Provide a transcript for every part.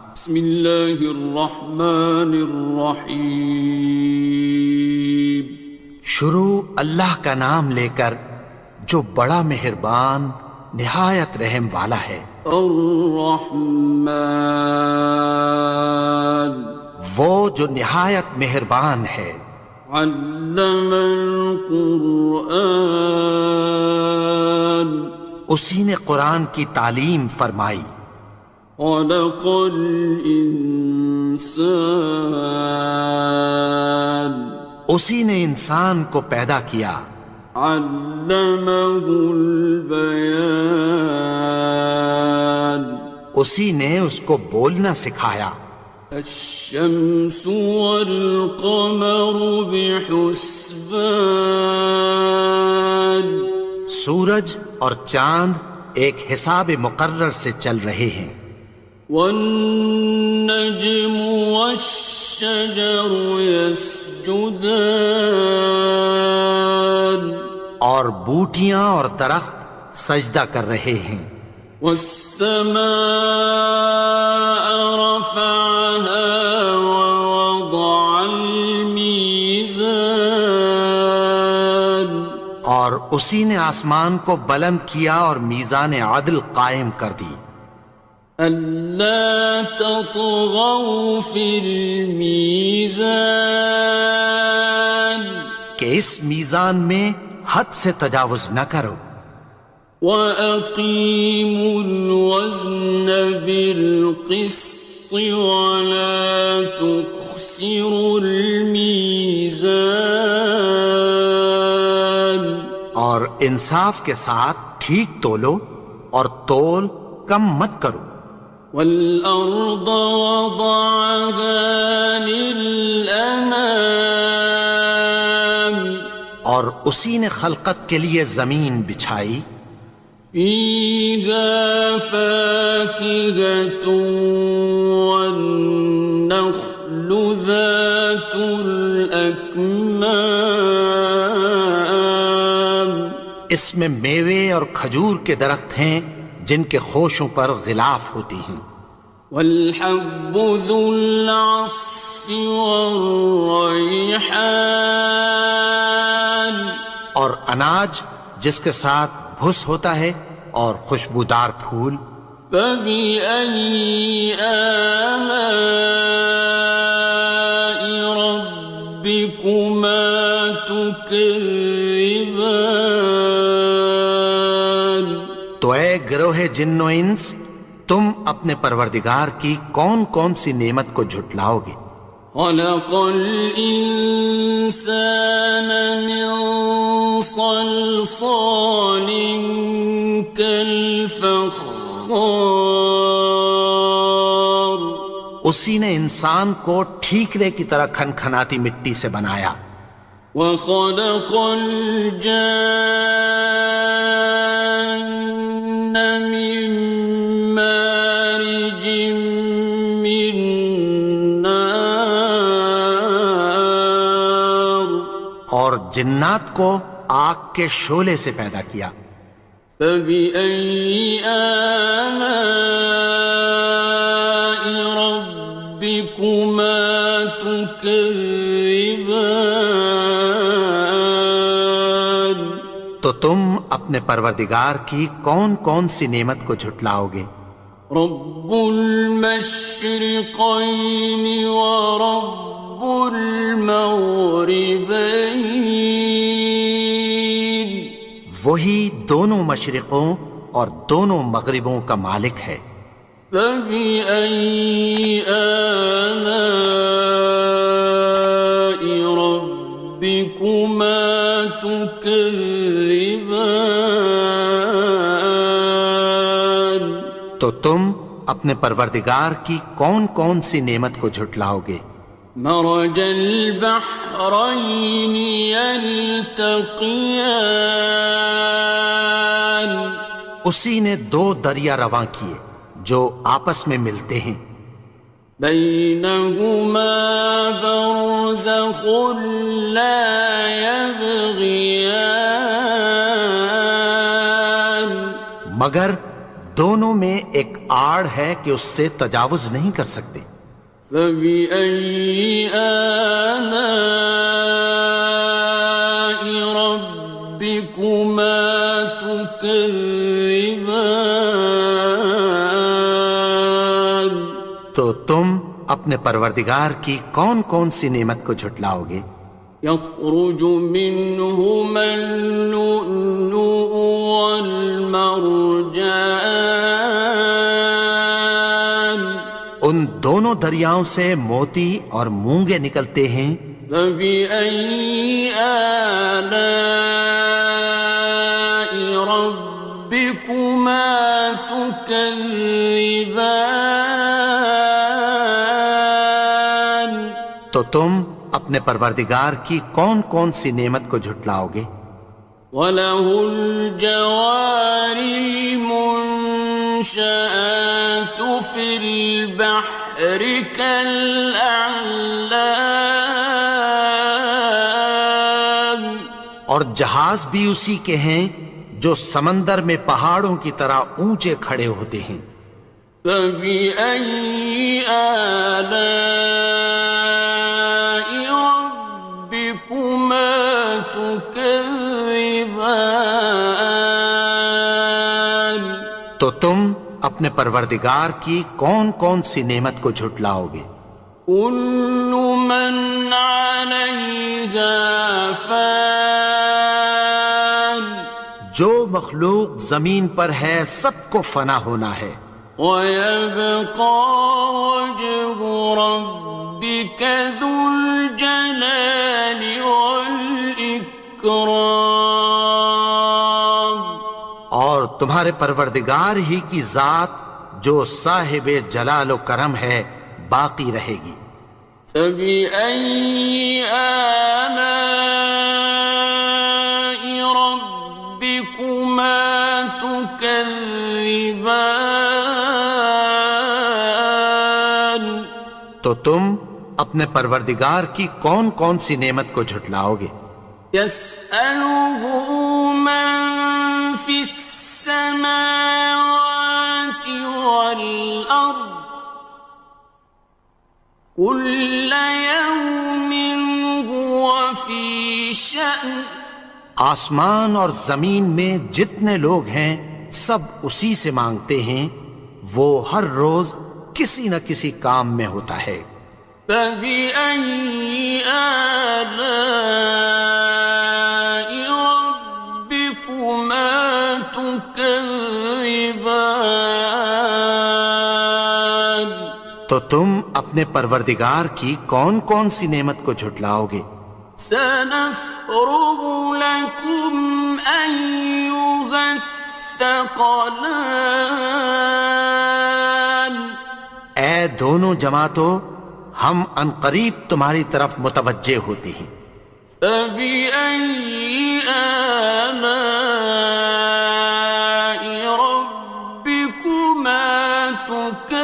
بسم اللہ الرحمن الرحیم۔ شروع اللہ کا نام لے کر جو بڑا مہربان نہایت رحم والا ہے۔ الرحمن، وہ جو نہایت مہربان ہے۔ علم القرآن، اسی نے قرآن کی تعلیم فرمائی۔ خلق الانسان، اسی نے انسان کو پیدا کیا۔ علمہ البیان، اسی نے اس کو بولنا سکھایا۔ الشمس والقمر بحسبان، سورج اور چاند ایک حساب مقرر سے چل رہے ہیں۔ والنجم والشجر يسجدان، اور بوٹیاں اور درخت سجدہ کر رہے ہیں۔ والسماء رفعها ووضع الميزان، اور اسی نے آسمان کو بلند کیا اور میزان عدل قائم کر دی۔ ألا تطغوا في الميزان، کہ اس میزان میں حد سے تجاوز نہ کرو۔ وَأَقِيمُوا الْوَزْنَ بِالْقِسْطِ وَلَا تُخْسِرُوا الْمِيزَانَ، اور انصاف کے ساتھ ٹھیک تولو اور تول کم مت کرو۔ وَالْأَرْضَ وَضَعَهَا لِلْأَنَامِ، اور اسی نے خلقت کے لیے زمین بچھائی۔ فِيهَا فَاكِهَةٌ وَالنَّخْلُ ذَاتُ الْأَكْمَامِ، اس میں میوے اور کھجور کے درخت ہیں جن کے خوشوں پر غلاف ہوتی ہیں۔ وَالْحَبُّ ذُو الْعَصْفِ وَالرَّيْحَانِ، اور اناج جس کے ساتھ بھس ہوتا ہے اور خوشبودار پھول۔ فَبِأَيِّ آلَاءِ رَبِّكُمَا تُكَذِّبَانِ، تو اے گروہ جن و انس، تم اپنے پروردگار کی کون کون سی نعمت کو جھٹلاؤ گے؟ خَلَقَ الْإِنسَانَ مِنْ صَلْصَالٍ كَالْفَخَّارِ، اسی نے انسان کو ٹھیکرے کی طرح کھنکھناتی مٹی سے بنایا۔ وَخَلَقَ الْجَانَّ مِن مَّارِجٍ مِّن نَّارٍ، اور جنات کو آگ کے شعلے سے پیدا کیا۔ فَبِأَيِّ آلَاءِ رَبِّكُمَا تُكَذِّبَانِ، تو تم اپنے پروردگار کی کون کون سی نعمت کو جھٹلاؤ گے؟ رب المشرقین ورب المغربین، وہی دونوں مشرقوں اور دونوں مغربوں کا مالک ہے۔ فَبِأَيِّ آلَاءِ رَبِّكُمَا تُكَذِّبَانِ، تو تم اپنے پروردگار کی کون کون سی نعمت کو جھٹلاؤ گے؟ مرج البحرین یلتقیان، اسی نے دو دریا رواں کیے جو آپس میں ملتے ہیں۔ بینہما برزخ لا یبغیان، مگر دونوں میں ایک آڑ ہے کہ اس سے تجاوز نہیں کر سکتے۔ فبأي آلاء ربكما تكذبان؟ تو تم اپنے پروردگار کی کون کون سی نعمت کو جھٹلاؤ گے؟ يخرج منهما اللؤلؤ والمرجان ان دونوں دریاؤں سے موتی اور مونگے نکلتے ہیں۔ فبأي آلاء ربكما تكذبان؟ تو تم اپنے پروردگار کی کون کون سی نعمت کو جھٹلاؤ گے؟ وَلَهُ الْجَوَارِ الْمُنشَآتُ فِي الْبَحْرِ كَالْأَعْلَامِ، اور جہاز بھی اسی کے ہیں جو سمندر میں پہاڑوں کی طرح اونچے کھڑے ہوتے ہیں۔ فَبِأَيِّ آلَاءِ رَبِّكُمَا تُكَذِّبَانِ؟ تو تم اپنے پروردگار کی کون کون سی نعمت کو جھٹلاؤ گے؟ كُلُّ مَنْ عَلَيْهَا فَانٍ، جو مخلوق زمین پر ہے سب کو فنا ہونا ہے۔ وَيَبْقَى وَجْهُ رَبِّكَ ذُو الْجَلَالِ وَالْإِكْرَامِ، اور تمہارے پروردگار ہی کی ذات جو صاحب جلال و کرم ہے باقی رہے گی۔ فَبِأَيِّ آلَاءِ رَبِّكُمَا تُكَذِّبَانِ؟ تو تم اپنے پروردگار کی کون کون سی نعمت کو جھٹلاؤ گے؟ يَسْأَلُهُ مَن فِي السَّمَاوَاتِ وَالْأَرْضِ كُلَّ يَوْمٍ هُوَ فِي شَأْنٍ، آسمان اور زمین میں جتنے لوگ ہیں سب اسی سے مانگتے ہیں، وہ ہر روز کسی نہ کسی کام میں ہوتا ہے۔ فَبِأَيِّ آلَاءِ رَبِّكُمَا تُكَذِّبَانِ؟ تو تم اپنے پروردگار کی کون کون سی نعمت کو جھٹلاؤ گے؟ سَنَفْرُغُ لَكُمْ أَيُّهَ الثَّقَلَانِ؟ اے دونوں جماعتوں، ہم عنقریب تمہاری طرف متوجہ ہوتے ہیں۔ فَبِأَيِّ آلَاءِ رَبِّكُمَا تُكَذِّبَانِ؟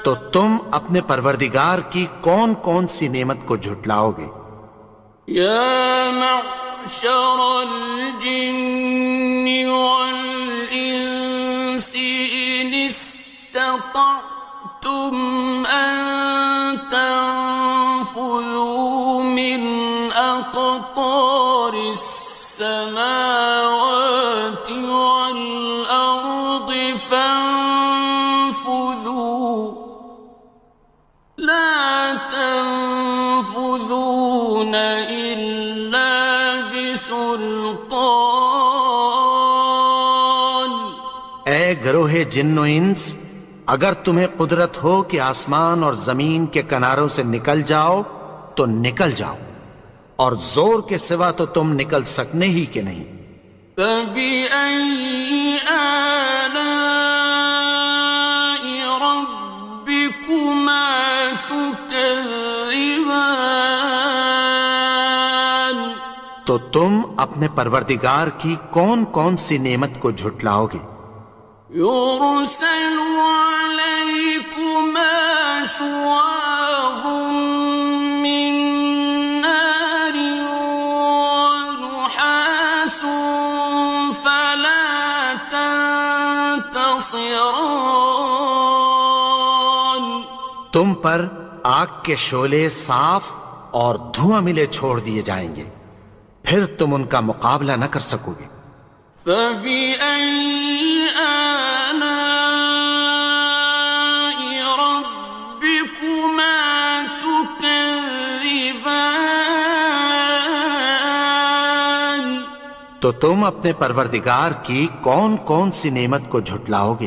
تو تم اپنے پروردگار کی کون کون سی نعمت کو جھٹلاؤ گے؟ يَا مَعْشَرَ الْجِنِّ وَالْإِنسِ إِنِ اسْتَطَعْتُمْ أَن تَنفُذُوا مِنْ أَقْطَارِ السَّمَاوَاتِ وَالْأَرْضِ فَانفُذُوا لَا تَنفُذُونَ إِلَّا بِسُلْطَانٍ۔ اے گروہ جن و انس، اگر تمہیں قدرت ہو کہ آسمان اور زمین کے کناروں سے نکل جاؤ تو نکل جاؤ، اور زور کے سوا تو تم نکل سکنے ہی کے نہیں۔ فَبِأَيِّ آلَاءِ رَبِّكُمَا تُكَذِّبَانِ؟ تو تم اپنے پروردگار کی کون کون سی نعمت کو جھٹلاؤ گے؟ يُرْسَلُ عَلَيْكُمَا شُوَاظٌ مِّن نَّارٍ وَنُحَاسٌ خاصران. تم پر آگ کے شعلے صاف اور دھواں ملے چھوڑ دیے جائیں گے، پھر تم ان کا مقابلہ نہ کر سکو گے۔ فبأي آلاء ربكما تكذبان. تو تم اپنے پروردگار کی کون کون سی نعمت کو جھٹلاؤ گے؟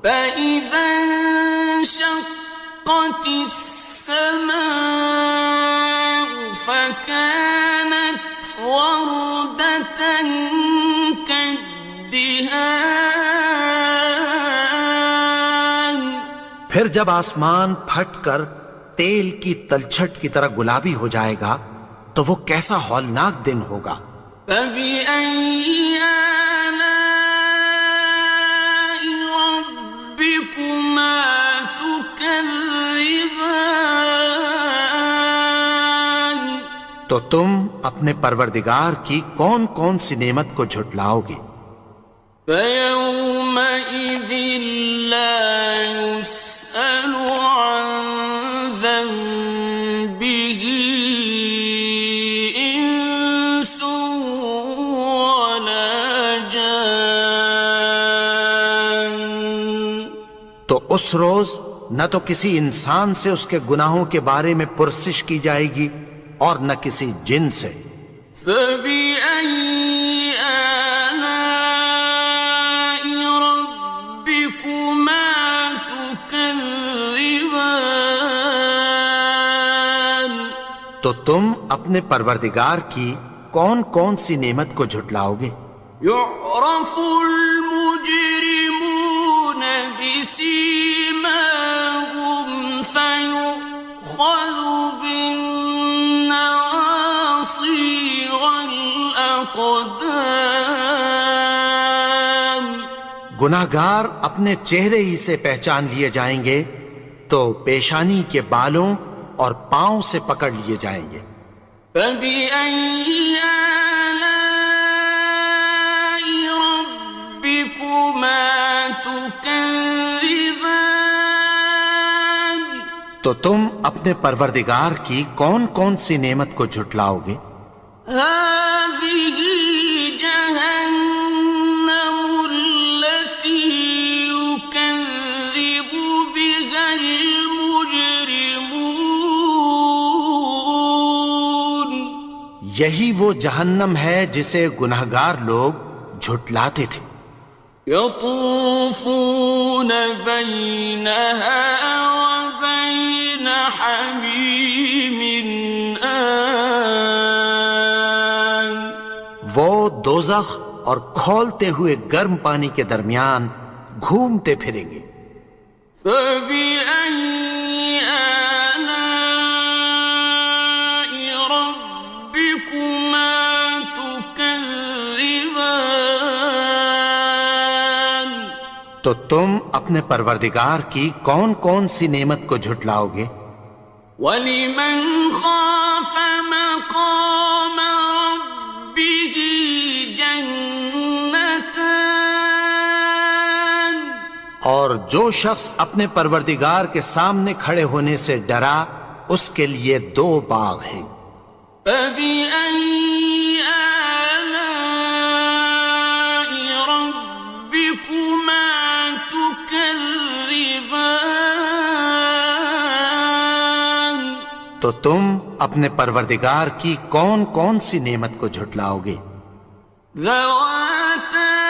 فإذا انشقت السماء فكانت وردة كالدهان. پھر جب آسمان پھٹ کر تیل کی تلچھٹ کی طرح گلابی ہو جائے گا تو وہ کیسا ہولناک دن ہوگا۔ فبأي آلاء ربكما تكذبان. تو تم اپنے پروردگار کی کون کون سی نعمت کو جھٹلاؤ گے؟ فيومئذ لا يسأل عن ذنبه إنس ولا جان. تو اس روز نہ تو کسی انسان سے اس کے گناہوں کے بارے میں پرسش کی جائے گی اور نہ کسی جن سے۔ فبأي آلاء ربكما تكذبان. تو تم اپنے پروردگار کی کون کون سی نعمت کو جھٹلاؤ گے؟ يعرف المجرمون بسيماهم فيؤخذ بالنواصي والأقدام. گناہگار اپنے چہرے ہی سے پہچان لیے جائیں گے تو پیشانی کے بالوں اور پاؤں سے پکڑ لیے جائیں گے۔ فبأي آلاء ربكما تكذبان. تو تم اپنے پروردگار کی کون کون سی نعمت کو جھٹلاؤ گے؟ هذه جهنم التي يكذب بها المجرمون. یہی وہ جہنم ہے جسے گناہگار لوگ جھٹلاتے تھے۔ يطوفون بينها وبين حميم آن. وہ دوزخ اور کھولتے ہوئے گرم پانی کے درمیان گھومتے پھریں گے۔ فبأي آلاء ربكما تكذبان. تو تم اپنے پروردگار کی کون کون سی نعمت کو جھٹلاؤ گے؟ وَلِمَنْ خَافَ مَقَامَ رَبِّهِ جَنَّتَانِ. اور جو شخص اپنے پروردگار کے سامنے کھڑے ہونے سے ڈرا اس کے لیے دو باغ ہیں۔ فَبِأَيِّ آلَاءِ رَبِّكُمَا تُكَذِّبَانِ. تو تم اپنے پروردگار کی کون کون سی نعمت کو جھٹلاؤ گے؟ ذَوَاتَا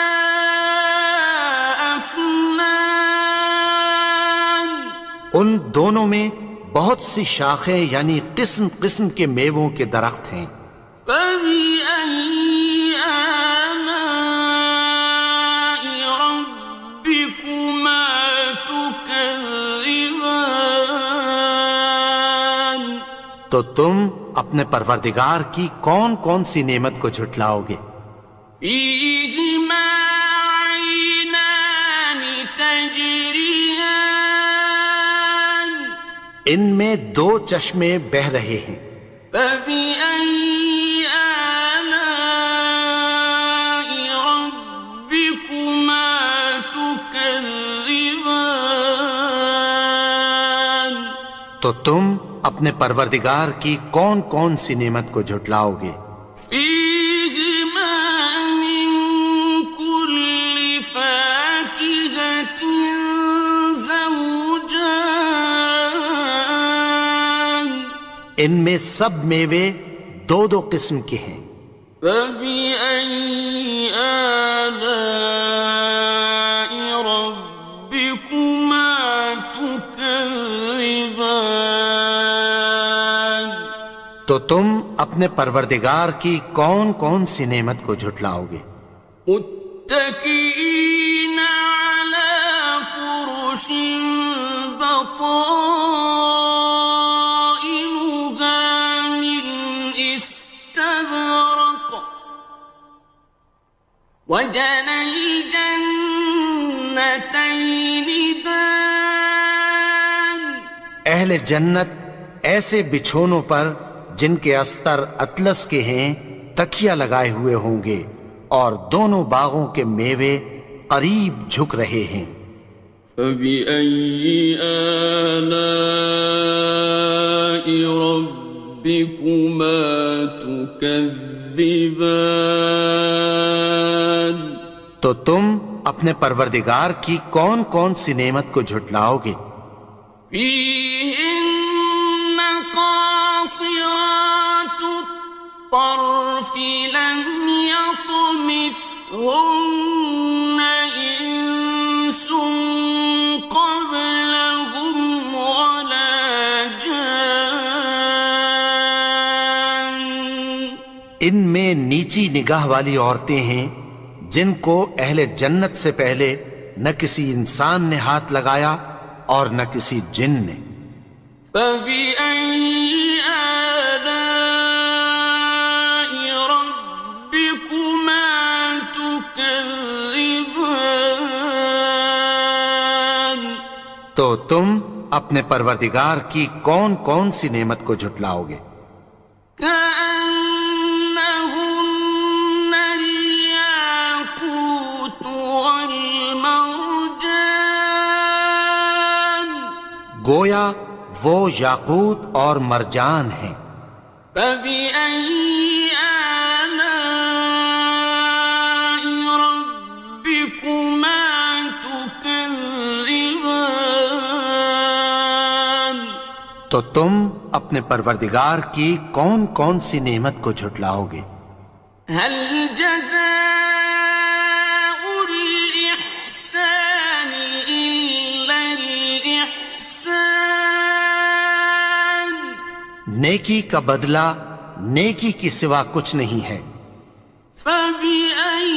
أَفْنَانٍ. ان دونوں میں بہت سی شاخیں یعنی قسم قسم کے میووں کے درخت ہیں۔ فَبِأَيِّ آلَاءِ رَبِّكُمَا تُكَذِّبَانِ. تو تم اپنے پروردگار کی کون کون سی نعمت کو جھٹلاؤ گے؟ فِيهِمَا عَيْنَانِ تَجْرِيَانِ. ان میں دو چشمے بہہ رہے ہیں۔ فَبِأَيِّ آلَاءِ رَبِّكُمَا تُكَذِّبَانِ. تكذبان تو تم اپنے پروردگار کی کون کون سی نعمت کو جھٹلاؤ گے؟ فيهما من كل فاكهة زوجان ان میں سب میوے دو دو قسم کے ہیں۔ فبأي آلاء ربكما تكذبان تو تم اپنے پروردگار کی کون کون سی نعمت کو جھٹلاؤ گے؟ متكئين على فرش بطائنها من استبرق وجنى الجنتين دان اہل جنت ایسے بچھونوں پر جن کے استر اطلس کے ہیں تکیہ لگائے ہوئے ہوں گے، اور دونوں باغوں کے میوے قریب جھک رہے ہیں۔ فبأي آلاء ربكما تكذبان تو تم اپنے پروردگار کی کون کون سی نعمت کو جھٹلاؤ گے؟ فيهن قاصرات الطرف لم يطمثهن إنس قبلهم ولا جان ان میں نیچی نگاہ والی عورتیں ہیں جن کو اہل جنت سے پہلے نہ کسی انسان نے ہاتھ لگایا اور نہ کسی جن نے۔ فبأي آلاء ربكما تكذبان تو تم اپنے پروردگار کی کون کون سی نعمت کو جھٹلاؤ گے؟ كأنهن الياقوت والمرجان گویا وہ یاقوت اور مرجان ہیں۔ فبأي آلاء ربكما تكذبان تو تم اپنے پروردگار کی کون کون سی نعمت کو جھٹلاؤ گے؟ هل جزاء الإحسان إلا الإحسان نیکی کا بدلہ نیکی کی سوا کچھ نہیں ہے۔ فبأي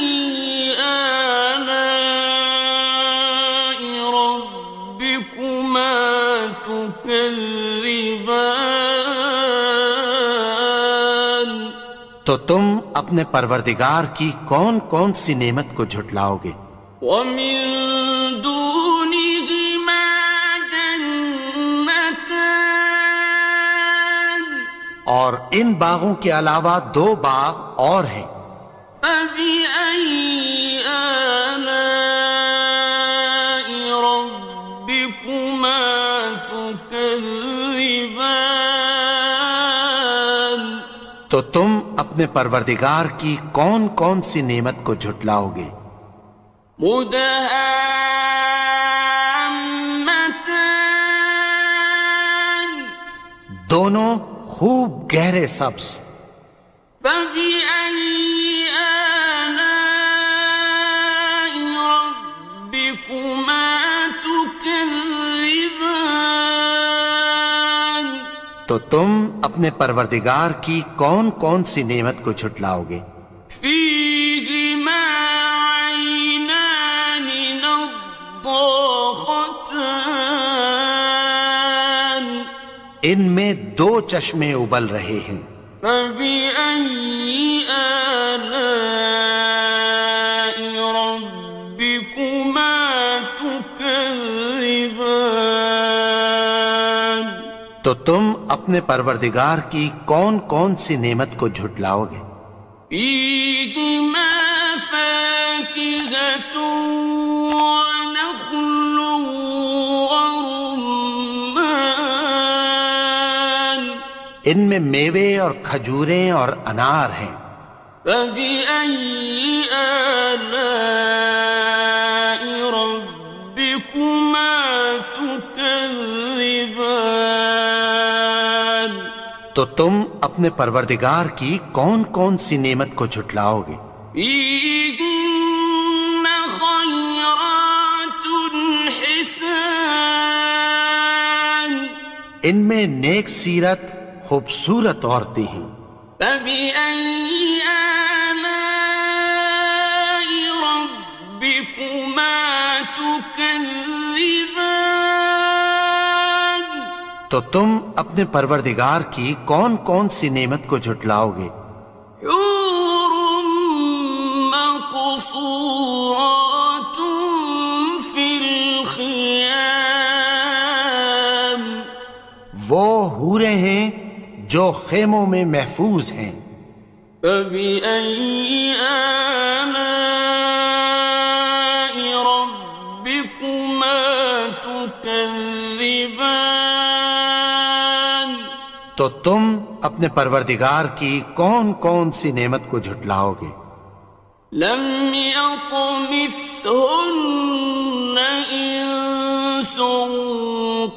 آلاء ربكما تكذبان تو تم اپنے پروردگار کی کون کون سی نعمت کو جھٹلاؤ گے؟ ومن دونهما جنتان اور ان باغوں کے علاوہ دو باغ اور ہیں۔ فبأي آلاء ربكما تكذبان تو تم اپنے پروردگار کی کون کون سی نعمت کو جھٹلاؤ گے؟ مدهامتان دونوں خوب گہرے سبز۔ فبأي آلاء ربكما تكذبان تو تم اپنے پروردگار کی کون کون سی نعمت کو جھٹلاؤ گے؟ فيهما عينان نضاختان ان میں دو چشمے ابل رہے ہیں۔ فبأي آلاء ربكما تكذبان تو تم اپنے پروردگار کی کون کون سی نعمت کو جھٹلاؤ گے؟ فيهما فاكهة ونخل ان میں میوے اور کھجوریں اور انار ہیں۔ فبأي آلاء ربكما تكذبان؟ تو تم اپنے پروردگار کی کون کون سی نعمت کو جھٹلاؤ گے؟ فيهن خيرات حسان، ان میں نیک سیرت خوبصورت عورتیں ہیں۔ فبأي آلاء ربكما تكذبان؟ تو تم اپنے پروردگار کی کون کون سی نعمت کو جھٹلاؤ گے؟ حور مقصورات في الخيام، وہ حوریں ہیں جو خیموں میں محفوظ ہیں۔ فبأي آلاء ربكما تكذبان؟ تو تم اپنے پروردگار کی کون کون سی نعمت کو جھٹلاؤ گے؟ لم يطمثهن إنس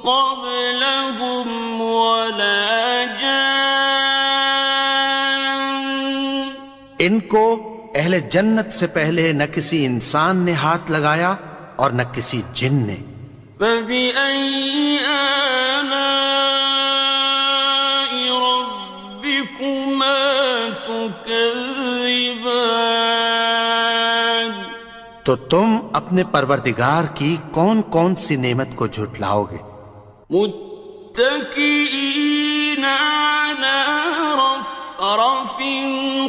قبلهم ولا جان، ان کو اہل جنت سے پہلے نہ کسی انسان نے ہاتھ لگایا اور نہ کسی جن نے۔ فبأي آلاء ربكما تكذبان؟ تو تم اپنے پروردگار کی کون کون سی نعمت کو جھٹلاؤ گے؟ متكئين على رفرف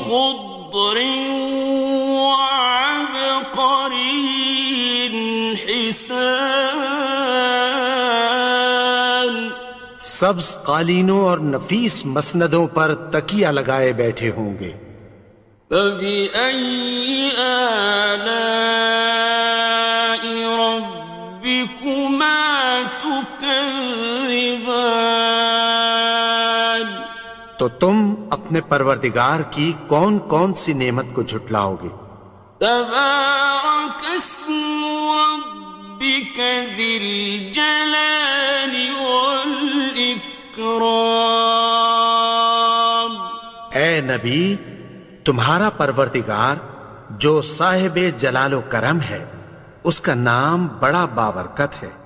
خضر وعبقري حسان، سبز قالینوں اور نفیس مسندوں پر تکیہ لگائے بیٹھے ہوں گے۔ فبأي آلاء ربكما تكذبان؟ تو تم اپنے پروردگار کی کون کون سی نعمت کو جھٹلاؤ گے؟ تبارك اسم ربك ذي الجلال والإكرام۔ اے نبی، تمہارا پروردگار جو صاحب جلال و کرم ہے، اس کا نام بڑا بابرکت ہے۔